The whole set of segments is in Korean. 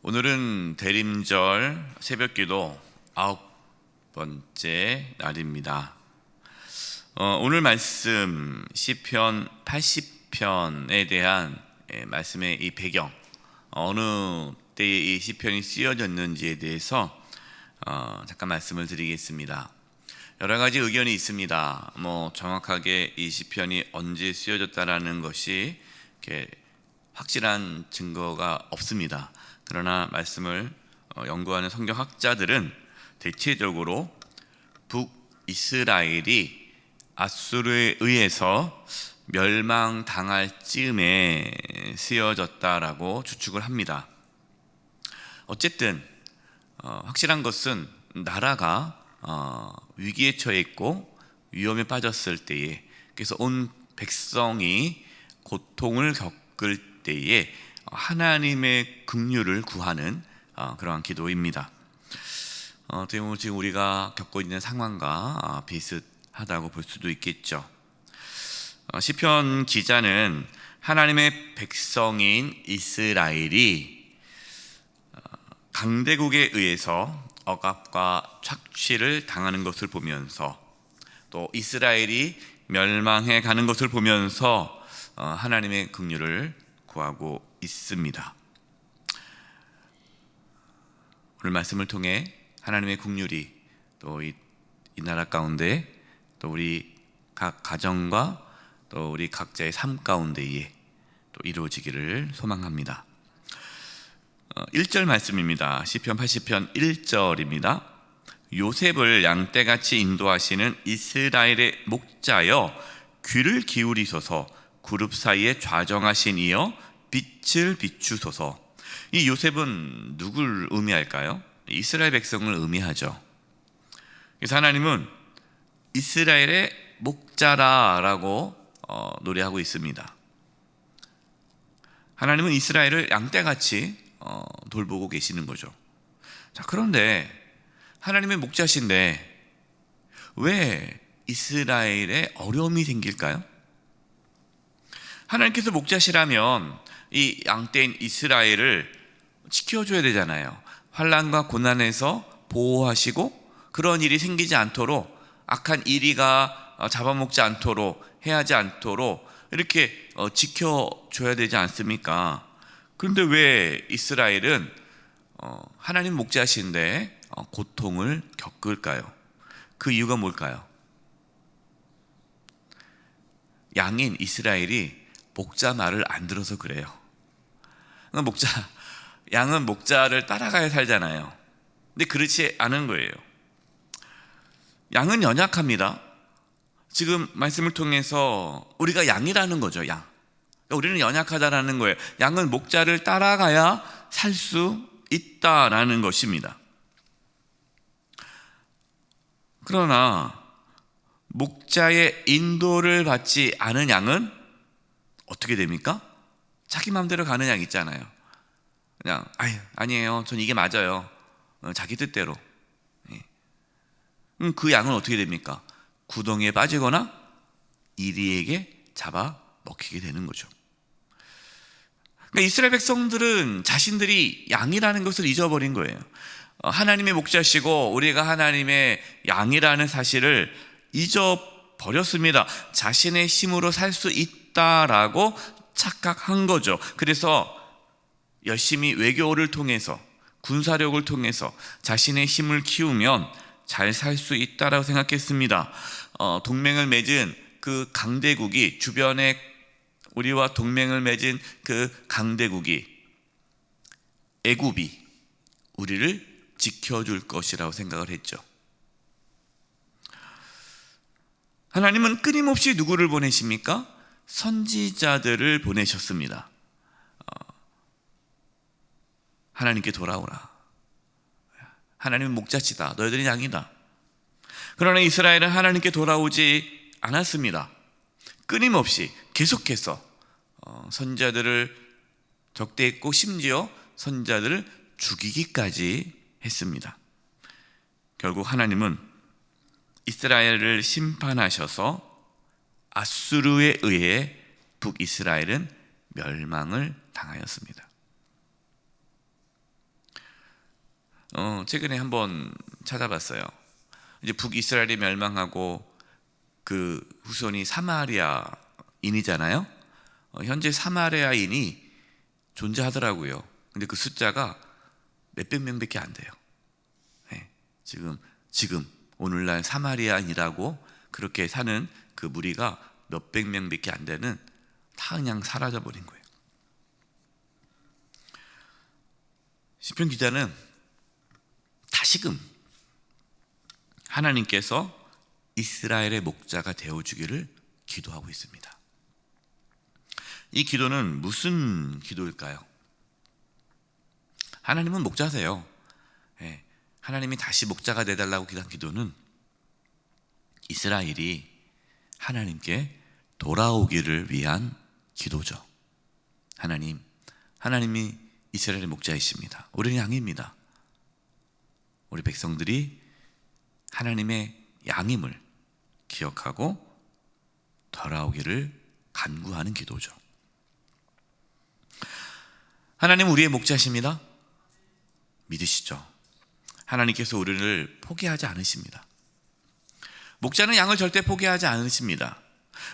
오늘은 대림절 새벽기도 9번째 날입니다. 오늘 말씀 시편 80편에 대한 말씀의 이 배경, 어느 때에 이 시편이 쓰여졌는지에 대해서 잠깐 말씀을 드리겠습니다. 여러 가지 의견이 있습니다. 정확하게 이 시편이 언제 쓰여졌다라는 것이 이렇게 확실한 증거가 없습니다. 그러나 말씀을 연구하는 성경학자들은 대체적으로 북이스라엘이 아수르에 의해서 멸망당할 즈음에 쓰여졌다라고 추측을 합니다. 어쨌든 확실한 것은 나라가 위기에 처해 있고 위험에 빠졌을 때에, 그래서 온 백성이 고통을 겪을 때에 하나님의 긍휼을 구하는 그러한 기도입니다. 어떻게 보면 지금 우리가 겪고 있는 상황과 비슷하다고 볼 수도 있겠죠. 시편 기자는 하나님의 백성인 이스라엘이 강대국에 의해서 억압과 착취를 당하는 것을 보면서, 또 이스라엘이 멸망해 가는 것을 보면서 하나님의 긍휼을 구하고 있습니다. 오늘 말씀을 통해 하나님의 긍휼이 또 이 나라 가운데, 또 우리 각 가정과 또 우리 각자의 삶 가운데에 또 이루어지기를 소망합니다. 1절 말씀입니다. 시편 80편 1절입니다. 요셉을 양떼같이 인도하시는 이스라엘의 목자여, 귀를 기울이소서. 그룹 사이에 좌정하신 이여, 빛을 비추소서. 이 요셉은 누굴 의미할까요? 이스라엘 백성을 의미하죠. 그래서 하나님은 이스라엘의 목자라라고 노래하고 있습니다. 하나님은 이스라엘을 양떼같이 돌보고 계시는 거죠. 자, 그런데 하나님의 목자신데 왜 이스라엘에 어려움이 생길까요? 하나님께서 목자시라면 이 양떼인 이스라엘을 지켜줘야 되잖아요. 환난과 고난에서 보호하시고 그런 일이 생기지 않도록, 악한 이리가 잡아먹지 않도록, 해하지 않도록 이렇게 지켜줘야 되지 않습니까? 그런데 왜 이스라엘은 하나님 목자신데 고통을 겪을까요? 그 이유가 뭘까요? 양인 이스라엘이 목자 말을 안 들어서 그래요. 양은 목자를 따라가야 살잖아요. 근데 그렇지 않은 거예요. 양은 연약합니다. 지금 말씀을 통해서 우리가 양이라는 거죠. 양. 그러니까 우리는 연약하다라는 거예요. 양은 목자를 따라가야 살 수 있다라는 것입니다. 그러나 목자의 인도를 받지 않은 양은 어떻게 됩니까? 자기 마음대로 가는 양 있잖아요. 그냥 아니에요, 전 이게 맞아요, 자기 뜻대로. 그 양은 어떻게 됩니까? 구덩이에 빠지거나 이리에게 잡아 먹히게 되는 거죠. 그러니까 이스라엘 백성들은 자신들이 양이라는 것을 잊어버린 거예요. 하나님의 목자시고 우리가 하나님의 양이라는 사실을 잊어버렸습니다. 자신의 힘으로 살 수 있다라고 착각한 거죠. 그래서 열심히 외교를 통해서, 군사력을 통해서 자신의 힘을 키우면 잘 살 수 있다라고 생각했습니다. 동맹을 맺은 그 강대국이, 주변에 우리와 동맹을 맺은 그 강대국이, 애굽이 우리를 지켜줄 것이라고 생각을 했죠. 하나님은 끊임없이 누구를 보내십니까? 선지자들을 보내셨습니다. 하나님께 돌아오라. 하나님은 목자치다. 너희들은 양이다. 그러나 이스라엘은 하나님께 돌아오지 않았습니다. 끊임없이 계속해서 선지자들을 적대했고, 심지어 선지자들을 죽이기까지 했습니다. 결국 하나님은 이스라엘을 심판하셔서 아수르에 의해 북이스라엘은 멸망을 당하였습니다. 최근에 한번 찾아봤어요. 이제 북이스라엘이 멸망하고 그 후손이 사마리아인이잖아요. 현재 사마리아인이 존재하더라고요. 근데 그 숫자가 몇백 명밖에 안 돼요. 네, 지금 오늘날 사마리아인이라고 그렇게 사는 그 무리가 몇백 명밖에 안 되는, 다 그냥 사라져 버린 거예요. 시편 기자는 다시금 하나님께서 이스라엘의 목자가 되어주기를 기도하고 있습니다. 이 기도는 무슨 기도일까요? 하나님은 목자세요. 하나님이 다시 목자가 되달라고 기도한 기도는 이스라엘이 하나님께 돌아오기를 위한 기도죠. 하나님이 이스라엘의 목자이십니다. 우리는 양입니다. 우리 백성들이 하나님의 양임을 기억하고 돌아오기를 간구하는 기도죠. 하나님은 우리의 목자십니다. 믿으시죠? 하나님께서 우리를 포기하지 않으십니다. 목자는 양을 절대 포기하지 않으십니다.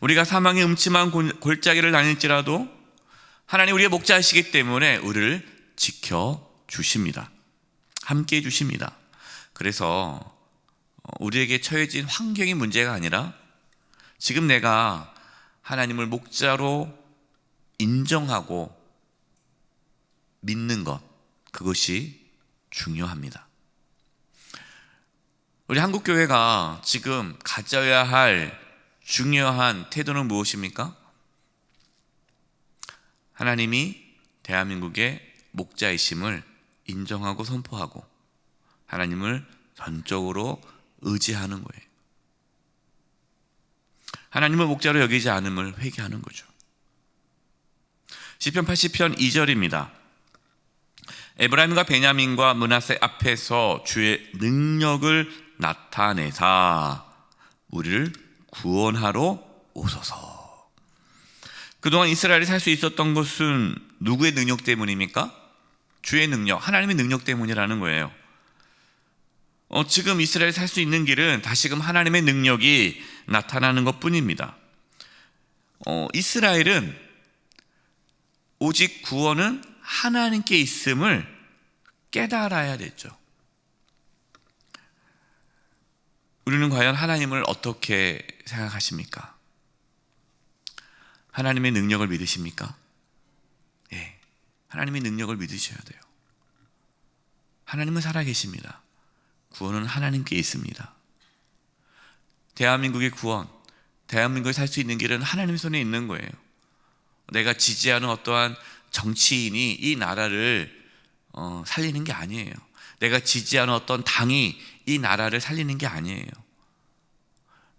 우리가 사망의 음침한 골짜기를 다닐지라도 하나님 우리의 목자이시기 때문에 우리를 지켜주십니다. 함께해 주십니다. 그래서 우리에게 처해진 환경이 문제가 아니라 지금 내가 하나님을 목자로 인정하고 믿는 것, 그것이 중요합니다. 우리 한국교회가 지금 가져야 할 중요한 태도는 무엇입니까? 하나님이 대한민국의 목자이심을 인정하고 선포하고 하나님을 전적으로 의지하는 거예요. 하나님을 목자로 여기지 않음을 회개하는 거죠. 시편 80편 2절입니다. 에브라임과 베냐민과 므낫세 앞에서 주의 능력을 나타내사 우리를 구원하러 오소서. 그동안 이스라엘이 살 수 있었던 것은 누구의 능력 때문입니까? 주의 능력, 하나님의 능력 때문이라는 거예요. 지금 이스라엘이 살 수 있는 길은 다시금 하나님의 능력이 나타나는 것 뿐입니다. 이스라엘은 오직 구원은 하나님께 있음을 깨달아야 됐죠. 우리는 과연 하나님을 어떻게 생각하십니까? 하나님의 능력을 믿으십니까? 예, 하나님의 능력을 믿으셔야 돼요. 하나님은 살아계십니다. 구원은 하나님께 있습니다. 대한민국의 구원, 대한민국에 살 수 있는 길은 하나님 손에 있는 거예요. 내가 지지하는 어떠한 정치인이 이 나라를 살리는 게 아니에요. 내가 지지하는 어떤 당이 이 나라를 살리는 게 아니에요.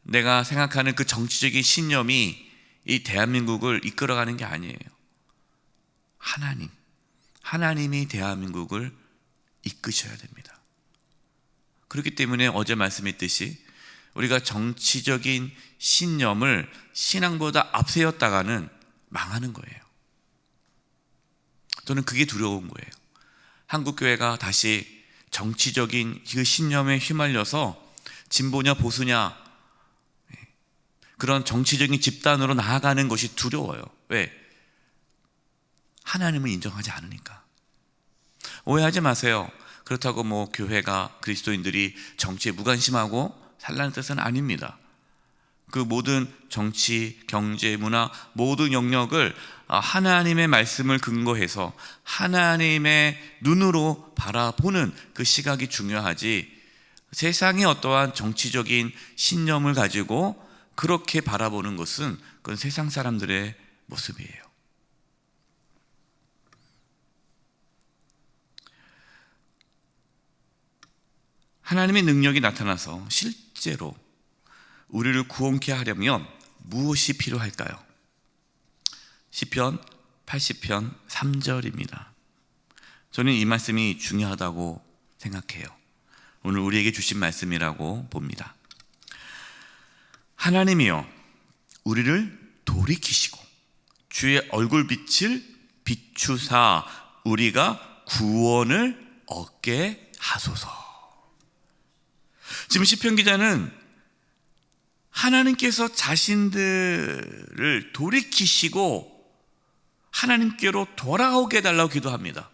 내가 생각하는 그 정치적인 신념이 이 대한민국을 이끌어가는 게 아니에요. 하나님이 대한민국을 이끄셔야 됩니다. 그렇기 때문에 어제 말씀했듯이 우리가 정치적인 신념을 신앙보다 앞세웠다가는 망하는 거예요. 저는 그게 두려운 거예요. 한국교회가 다시 정치적인 그 신념에 휘말려서 진보냐 보수냐 그런 정치적인 집단으로 나아가는 것이 두려워요. 왜? 하나님을 인정하지 않으니까. 오해하지 마세요. 그렇다고 교회가, 그리스도인들이 정치에 무관심하고 살라는 뜻은 아닙니다. 그 모든 정치, 경제, 문화 모든 영역을 하나님의 말씀을 근거해서 하나님의 눈으로 바라보는 그 시각이 중요하지, 세상의 어떠한 정치적인 신념을 가지고 그렇게 바라보는 것은 그건 세상 사람들의 모습이에요. 하나님의 능력이 나타나서 실제로 우리를 구원케 하려면 무엇이 필요할까요? 시편 80편 3절입니다. 저는 이 말씀이 중요하다고 생각해요. 오늘 우리에게 주신 말씀이라고 봅니다. 하나님이여 우리를 돌이키시고 주의 얼굴빛을 비추사 우리가 구원을 얻게 하소서. 지금 시편 기자는 하나님께서 자신들을 돌이키시고 하나님께로 돌아오게 해달라고 기도합니다.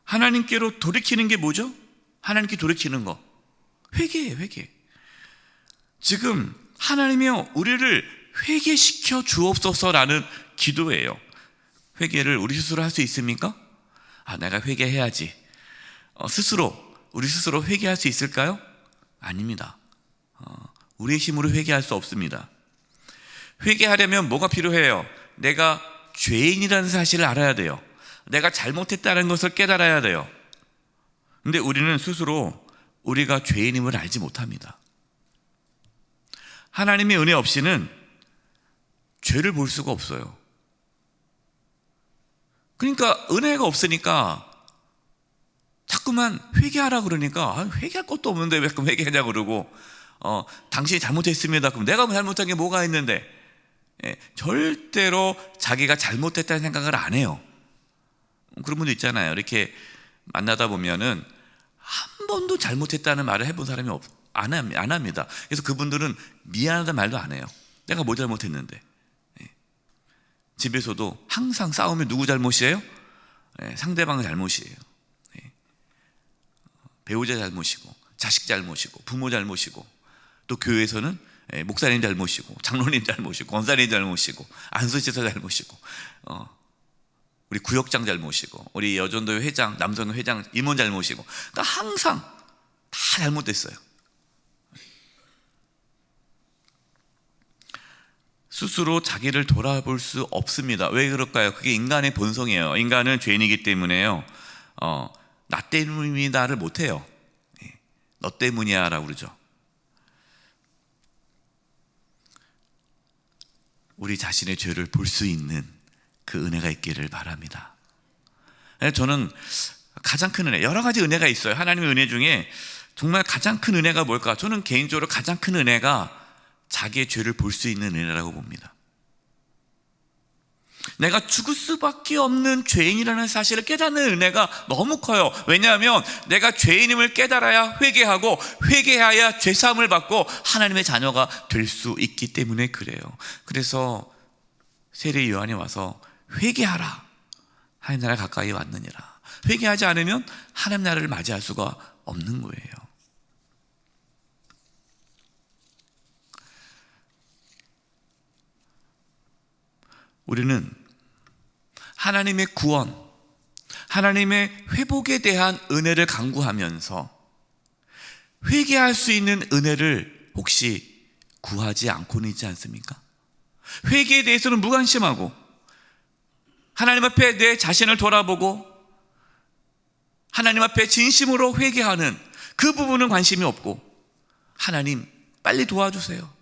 하나님께로 돌이키는 게 뭐죠? 하나님께 돌이키는 거, 회개예요. 회개. 지금 하나님이여 우리를 회개시켜 주옵소서라는 기도예요. 회개를 우리 스스로 할 수 있습니까? 내가 회개해야지. 우리 스스로 회개할 수 있을까요? 아닙니다. 우리의 힘으로 회개할 수 없습니다. 회개하려면 뭐가 필요해요? 내가 죄인이라는 사실을 알아야 돼요. 내가 잘못했다는 것을 깨달아야 돼요. 근데 우리는 스스로 우리가 죄인임을 알지 못합니다. 하나님의 은혜 없이는 죄를 볼 수가 없어요. 그러니까 은혜가 없으니까 자꾸만 회개하라 그러니까 회개할 것도 없는데 왜 자꾸 회개하냐고 그러고 당신이 잘못했습니다. 그럼 내가 잘못한 게 뭐가 있는데? 절대로 자기가 잘못했다는 생각을 안 해요. 그런 분도 있잖아요. 이렇게 만나다 보면은 한 번도 잘못했다는 말을 해본 사람이 안 합니다. 그래서 그분들은 미안하다는 말도 안 해요. 내가 뭐 잘못했는데. 집에서도 항상 싸우면 누구 잘못이에요? 상대방 잘못이에요. 배우자 잘못이고 자식 잘못이고 부모 잘못이고, 또 교회에서는 목사님 잘못이고 장로님 잘못이고 권사님 잘못이고 안수지사 잘못이고 우리 구역장 잘못이고 우리 여전도회 회장, 남성회 회장 임원 잘못이고, 그러니까 항상 다 잘못됐어요. 스스로 자기를 돌아볼 수 없습니다. 왜 그럴까요? 그게 인간의 본성이에요. 인간은 죄인이기 때문에요. 나 때문이다를 못해요. 너 때문이야 라고 그러죠. 우리 자신의 죄를 볼 수 있는 그 은혜가 있기를 바랍니다. 저는 가장 큰 은혜, 여러 가지 은혜가 있어요. 하나님의 은혜 중에 정말 가장 큰 은혜가 뭘까? 저는 개인적으로 가장 큰 은혜가 자기의 죄를 볼 수 있는 은혜라고 봅니다. 내가 죽을 수밖에 없는 죄인이라는 사실을 깨닫는 은혜가 너무 커요. 왜냐하면 내가 죄인임을 깨달아야 회개하고, 회개해야 죄사함을 받고 하나님의 자녀가 될 수 있기 때문에 그래요. 그래서 세례 요한이 와서 회개하라, 하나님 나라 가까이 왔느니라. 회개하지 않으면 하나님 나라를 맞이할 수가 없는 거예요. 우리는 하나님의 구원, 하나님의 회복에 대한 은혜를 간구하면서 회개할 수 있는 은혜를 혹시 구하지 않고는 있지 않습니까? 회개에 대해서는 무관심하고 하나님 앞에 내 자신을 돌아보고 하나님 앞에 진심으로 회개하는 그 부분은 관심이 없고, 하나님 빨리 도와주세요,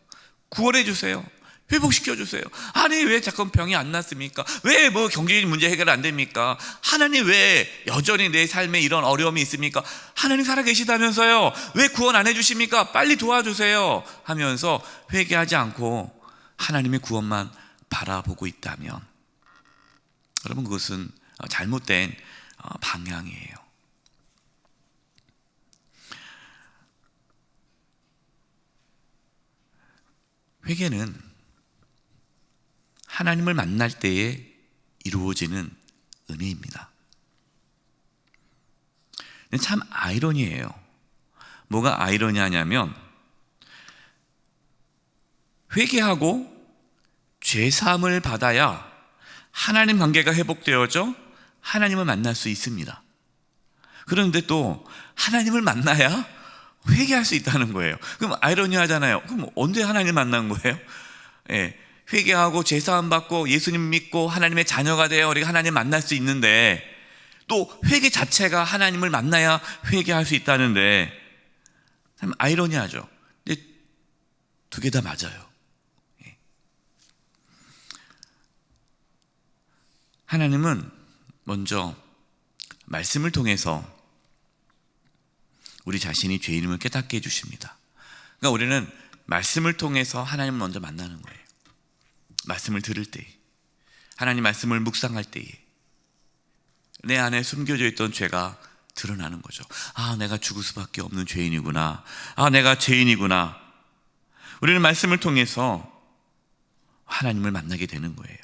구원해 주세요, 회복시켜 주세요. 아니 왜 자꾸 병이 안 낫습니까? 왜 뭐 경제적인 문제 해결 안 됩니까? 하나님 왜 여전히 내 삶에 이런 어려움이 있습니까? 하나님 살아계시다면서요, 왜 구원 안 해주십니까? 빨리 도와주세요 하면서 회개하지 않고 하나님의 구원만 바라보고 있다면, 여러분 그것은 잘못된 방향이에요. 회개는 하나님을 만날 때에 이루어지는 은혜입니다. 근데 참 아이러니해요. 뭐가 아이러니하냐면, 회개하고 죄사함을 받아야 하나님 관계가 회복되어져 하나님을 만날 수 있습니다. 그런데 또 하나님을 만나야 회개할 수 있다는 거예요. 그럼 아이러니하잖아요. 그럼 언제 하나님 만난 거예요? 회개하고 죄사함 받고 예수님 믿고 하나님의 자녀가 되어 우리가 하나님 만날 수 있는데, 또 회개 자체가 하나님을 만나야 회개할 수 있다는데 참 아이러니하죠. 근데 두 개 다 맞아요. 하나님은 먼저 말씀을 통해서 우리 자신이 죄인임을 깨닫게 해주십니다. 그러니까 우리는 말씀을 통해서 하나님을 먼저 만나는 거예요. 말씀을 들을 때, 하나님 말씀을 묵상할 때에 내 안에 숨겨져 있던 죄가 드러나는 거죠. 아, 내가 죽을 수밖에 없는 죄인이구나. 아, 내가 죄인이구나. 우리는 말씀을 통해서 하나님을 만나게 되는 거예요.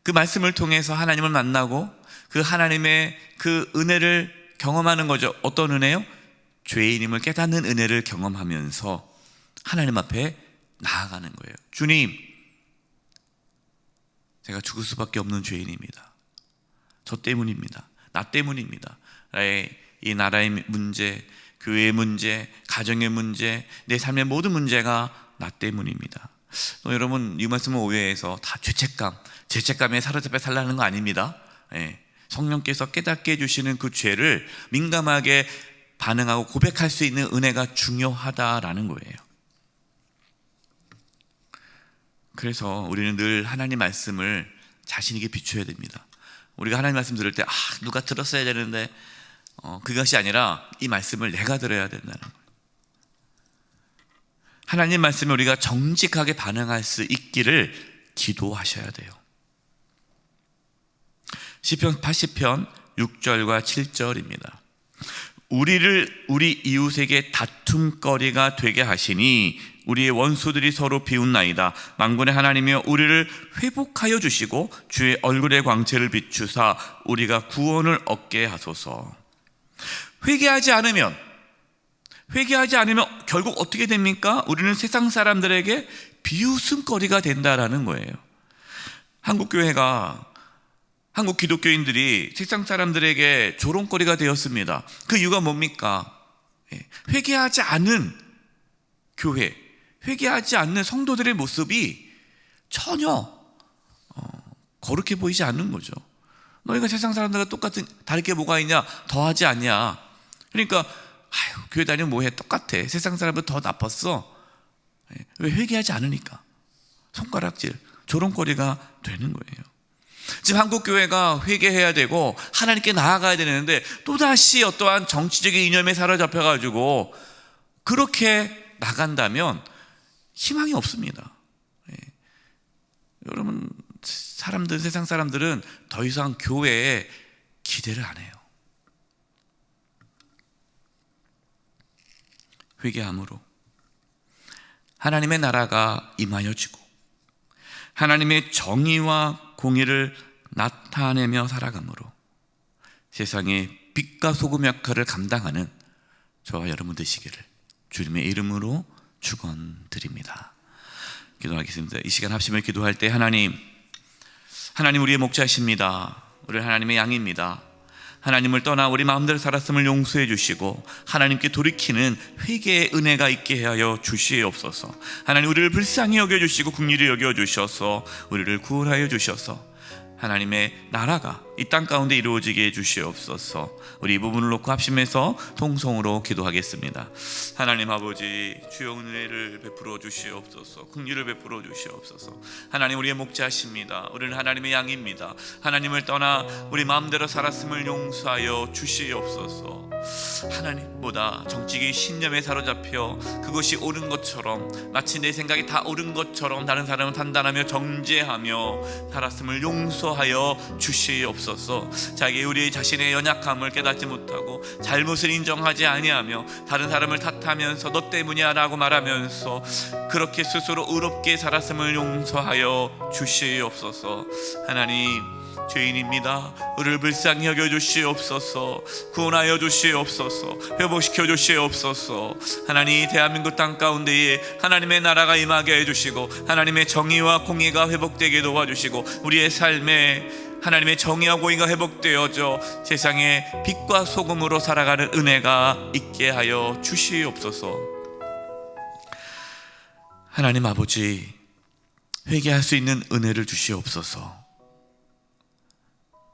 그 말씀을 통해서 하나님을 만나고 그 하나님의 그 은혜를 경험하는 거죠. 어떤 은혜요? 죄인임을 깨닫는 은혜를 경험하면서 하나님 앞에 나아가는 거예요. 주님, 제가 죽을 수밖에 없는 죄인입니다. 저 때문입니다. 나 때문입니다. 이 나라의 문제, 교회의 문제, 가정의 문제, 내 삶의 모든 문제가 나 때문입니다. 여러분, 이 말씀을 오해해서 다 죄책감에 사로잡혀 살라는 거 아닙니다. 성령께서 깨닫게 해주시는 그 죄를 민감하게 반응하고 고백할 수 있는 은혜가 중요하다라는 거예요. 그래서 우리는 늘 하나님 말씀을 자신에게 비춰야 됩니다. 우리가 하나님 말씀 들을 때 누가 들었어야 되는데 그것이 아니라 이 말씀을 내가 들어야 된다는 거예요. 하나님 말씀에 우리가 정직하게 반응할 수 있기를 기도하셔야 돼요. 시편 80편 6절과 7절입니다. 우리를 우리 이웃에게 다툼거리가 되게 하시니 우리의 원수들이 서로 비웃나이다. 만군의 하나님이여 우리를 회복하여 주시고 주의 얼굴의 광채를 비추사 우리가 구원을 얻게 하소서. 회개하지 않으면 결국 어떻게 됩니까? 우리는 세상 사람들에게 비웃음거리가 된다라는 거예요. 한국 기독교인들이 세상 사람들에게 조롱거리가 되었습니다. 그 이유가 뭡니까? 회개하지 않은 교회, 회개하지 않는 성도들의 모습이 전혀 거룩해 보이지 않는 거죠. 너희가 세상 사람들과 똑같은 다를 게 뭐가 있냐? 더하지 않냐? 그러니까 교회 다니면 뭐해? 똑같아. 세상 사람보다 더 나빴어. 왜? 회개하지 않으니까. 손가락질, 조롱거리가 되는 거예요. 지금 한국 교회가 회개해야 되고 하나님께 나아가야 되는데 또다시 어떠한 정치적인 이념에 사로잡혀가지고 그렇게 나간다면 희망이 없습니다. 여러분, 세상 사람들은 더 이상 교회에 기대를 안 해요. 회개함으로 하나님의 나라가 임하여지고 하나님의 정의와 공의를 나타내며 살아감으로 세상의 빛과 소금 역할을 감당하는 저와 여러분 되시기를 주님의 이름으로 축원드립니다. 기도하겠습니다. 이 시간 합심을 기도할 때 하나님 우리의 목자이십니다. 우리는 하나님의 양입니다. 하나님을 떠나 우리 마음대로 살았음을 용서해 주시고 하나님께 돌이키는 회개의 은혜가 있게 하여 주시옵소서. 하나님, 우리를 불쌍히 여겨주시고 긍휼히 여겨주셔서 우리를 구원하여 주셔서 하나님의 나라가 이 땅 가운데 이루어지게 해주시옵소서. 우리 이 부분을 놓고 합심해서 통성으로 기도하겠습니다. 하나님 아버지, 주여 은혜를 베풀어 주시옵소서. 긍휼을 베풀어 주시옵소서. 하나님, 우리의 목자십니다. 우리는 하나님의 양입니다. 하나님을 떠나 우리 마음대로 살았음을 용서하여 주시옵소서. 하나님보다 정치적인 신념에 사로잡혀 그것이 옳은 것처럼, 마치 내 생각이 다 옳은 것처럼 다른 사람을 판단하며 정죄하며 살았음을 용서하여 주시옵소서. 자기 우리 자신의 연약함을 깨닫지 못하고 잘못을 인정하지 아니하며 다른 사람을 탓하면서 너 때문이야 라고 말하면서 그렇게 스스로 의롭게 살았음을 용서하여 주시옵소서. 하나님, 죄인입니다. 우리를 불쌍히 여겨 주시옵소서. 구원하여 주시옵소서. 회복시켜 주시옵소서. 하나님, 대한민국 땅 가운데에 하나님의 나라가 임하게 해주시고 하나님의 정의와 공의가 회복되게 도와주시고 우리의 삶에 하나님의 정의와 공의가 회복되어져 세상의 빛과 소금으로 살아가는 은혜가 있게 하여 주시옵소서. 하나님 아버지, 회개할 수 있는 은혜를 주시옵소서.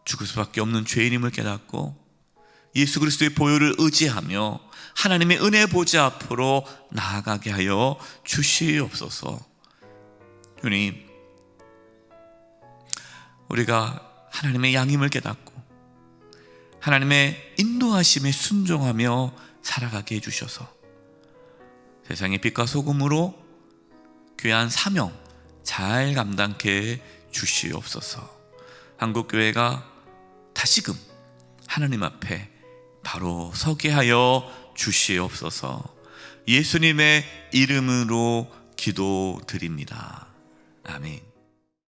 죽을 수밖에 없는 죄인임을 깨닫고 예수 그리스도의 보혈을 의지하며 하나님의 은혜 보좌 앞으로 나아가게 하여 주시옵소서. 주님, 우리가 하나님의 양임을 깨닫고 하나님의 인도하심에 순종하며 살아가게 해주셔서 세상의 빛과 소금으로 귀한 사명 잘 감당케 주시옵소서. 한국교회가 다시금 하나님 앞에 바로 서게 하여 주시옵소서. 예수님의 이름으로 기도드립니다. 아멘.